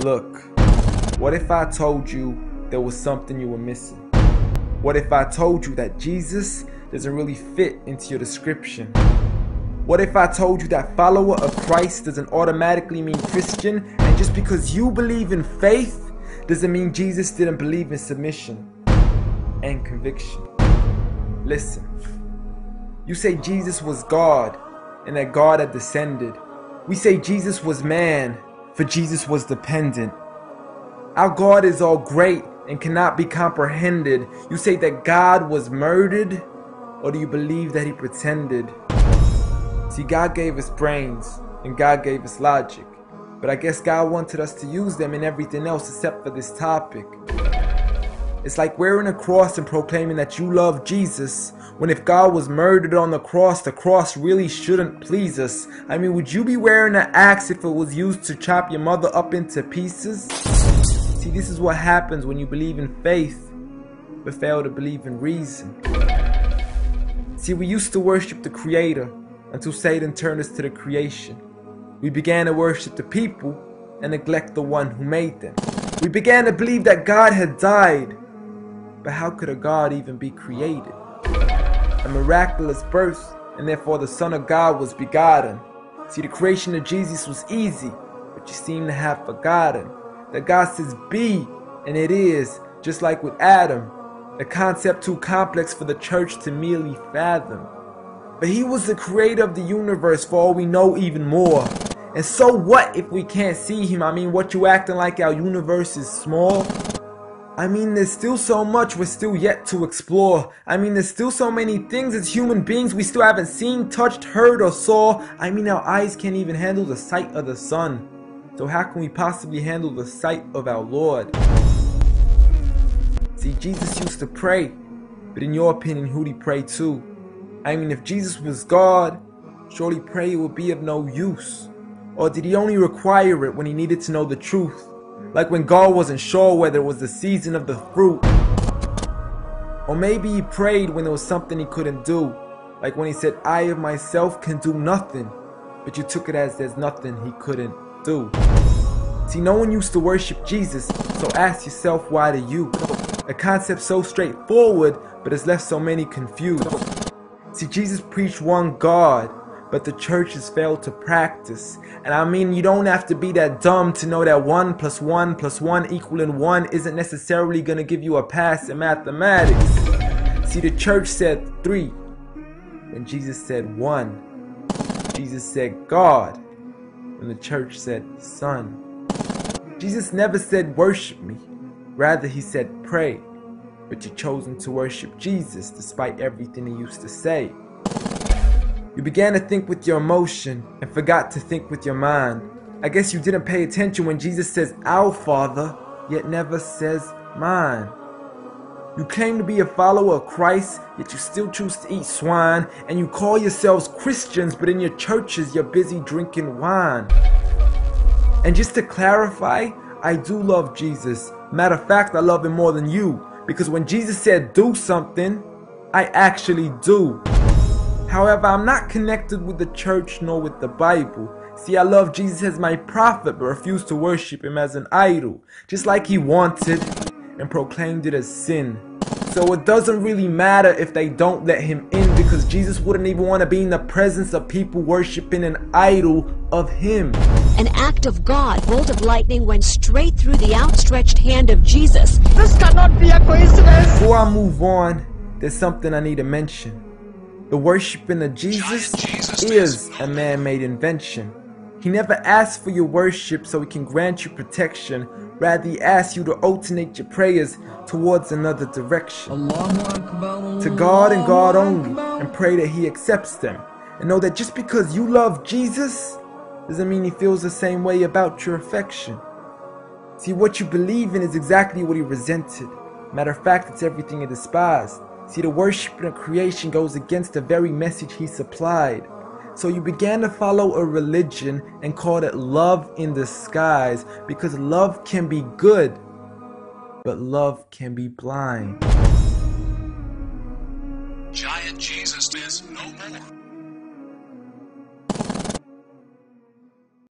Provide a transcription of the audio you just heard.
Look, what if I told you there was something you were missing? What if I told you that Jesus doesn't really fit into your description? What if I told you that follower of Christ doesn't automatically mean Christian, and just because you believe in faith doesn't mean Jesus didn't believe in submission and conviction? Listen, you say Jesus was God and that God had descended. We say Jesus was man, for Jesus was dependent. Our God is all great and cannot be comprehended. You say that God was murdered, or do you believe that he pretended? See, God gave us brains and God gave us logic, but I guess God wanted us to use them in everything else except for this topic. It's like wearing a cross and proclaiming that you love Jesus, when if God was murdered on the cross really shouldn't please us. I mean, would you be wearing an axe if it was used to chop your mother up into pieces? See, this is what happens when you believe in faith, but fail to believe in reason. See, we used to worship the Creator until Satan turned us to the creation. We began to worship the people and neglect the one who made them. We began to believe that God had died, but how could a God even be created? A miraculous birth, and therefore the Son of God was begotten. See, the creation of Jesus was easy, but you seem to have forgotten that God says be, and it is, just like with Adam, a concept too complex for the church to merely fathom. But he was the creator of the universe, for all we know, even more. And so what if we can't see him? I mean, what, you acting like our universe is small? I mean, there's still so much we're still yet to explore. I mean, there's still so many things as human beings we still haven't seen, touched, heard, or saw. I mean, our eyes can't even handle the sight of the sun. So how can we possibly handle the sight of our Lord? See, Jesus used to pray, but in your opinion, who'd he pray to? I mean, if Jesus was God, surely prayer would be of no use. Or did he only require it when he needed to know the truth? Like when God wasn't sure whether it was the season of the fruit. Or maybe he prayed when there was something he couldn't do. Like when he said, I of myself can do nothing. But you took it as there's nothing he couldn't do. See, no one used to worship Jesus, so ask yourself, why do you? A concept so straightforward, but has left so many confused. See, Jesus preached one God, but the church has failed to practice. And I mean, you don't have to be that dumb to know that 1 + 1 + 1 equaling 1 isn't necessarily going to give you a pass in mathematics. See, the church said 3, when Jesus said 1. Jesus said God, when the church said Son. Jesus never said worship me, rather he said pray. But you've chosen to worship Jesus despite everything he used to say. You began to think with your emotion and forgot to think with your mind. I guess you didn't pay attention when Jesus says our Father, yet never says mine. You claim to be a follower of Christ, yet you still choose to eat swine, and you call yourselves Christians, but in your churches you're busy drinking wine. And just to clarify, I do love Jesus. Matter of fact, I love him more than you. Because when Jesus said do something, I actually do. However, I'm not connected with the church nor with the Bible. See, I love Jesus as my prophet, but refuse to worship him as an idol, just like he wanted and proclaimed it as sin. So it doesn't really matter if they don't let him in, because Jesus wouldn't even want to be in the presence of people worshiping an idol of him. An act of God, bolt of lightning went straight through the outstretched hand of Jesus. This cannot be a coincidence. Before I move on, there's something I need to mention. The worshiping of Jesus is a man-made invention. He never asked for your worship so he can grant you protection. Rather, he asks you to alternate your prayers towards another direction. To God and God only, and pray that he accepts them. And know that just because you love Jesus doesn't mean he feels the same way about your affection. See, what you believe in is exactly what he resented. Matter of fact, it's everything he despised. See, the worship of creation goes against the very message he supplied. So you began to follow a religion and called it love in disguise, because love can be good, but love can be blind. Giant Jesus is no more.